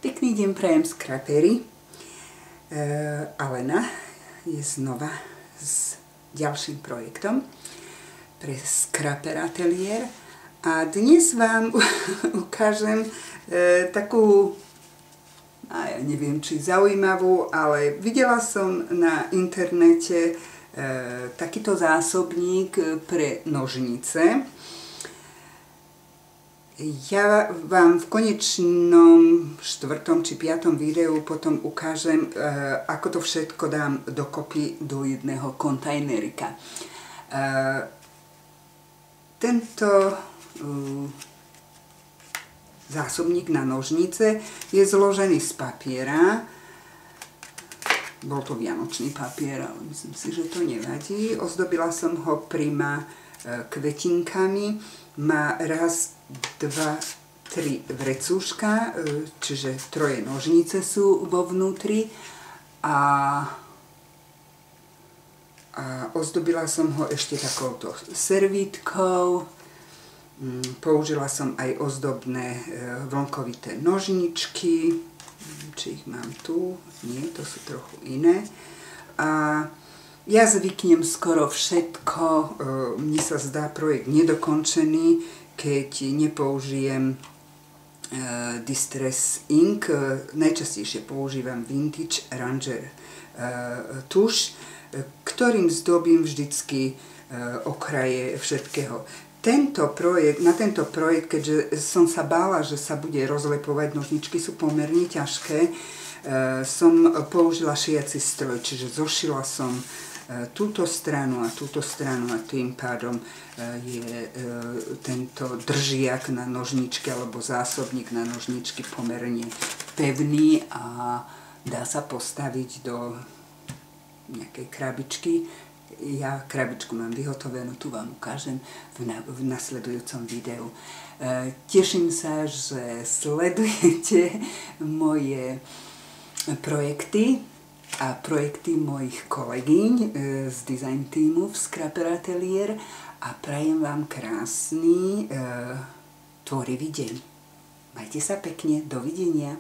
Pekný deň prajem skrapery. Alena je znova s ďalším projektom pre Scraper Atelier a dnes vám ukážem takú, ja neviem či zaujímavú, ale videla som na internete takýto zásobník pre nožnice. Ja vám v konečnom 4. či 5. videu potom ukážem, ako to všetko dám dokopy do jedného kontajnerika. Tento zásobník na nožnice je zložený z papiera. Bol to vianočný papier, ale myslím si, že to nevadí. Ozdobila som ho prima kvetinkami. Má raz, 2, 3 vrecúška, čiže 3 nožnice sú vo vnútri a ozdobila som ho ešte takouto servítkou. Použila som aj ozdobné vlnkovité nožničky, či ich mám tu, nie, to sú trochu iné. A ja zvyknem skoro všetko, mne sa zdá projekt nedokončený, keď nepoužijem Distress Ink. Najčastejšie používam Vintage Ranger tuš, ktorým zdobím vždycky okraje všetkého. Na tento projekt, keďže som sa bála, že sa bude rozlepovať, nožničky sú pomerne ťažké, som použila šiaci stroj, čiže zošila som túto stranu a tým pádom je tento držiak na nožničky alebo zásobník na nožničky pomerne pevný a dá sa postaviť do nejakej krabičky. Ja krabičku mám vyhotovenú, tu vám ukážem v nasledujúcom videu. Teším sa, že sledujete moje projekty a projekty mojich kolegyň z design týmu v Scraper Atelier a prajem vám krásny tvorivý deň. Majte sa pekne, dovidenia.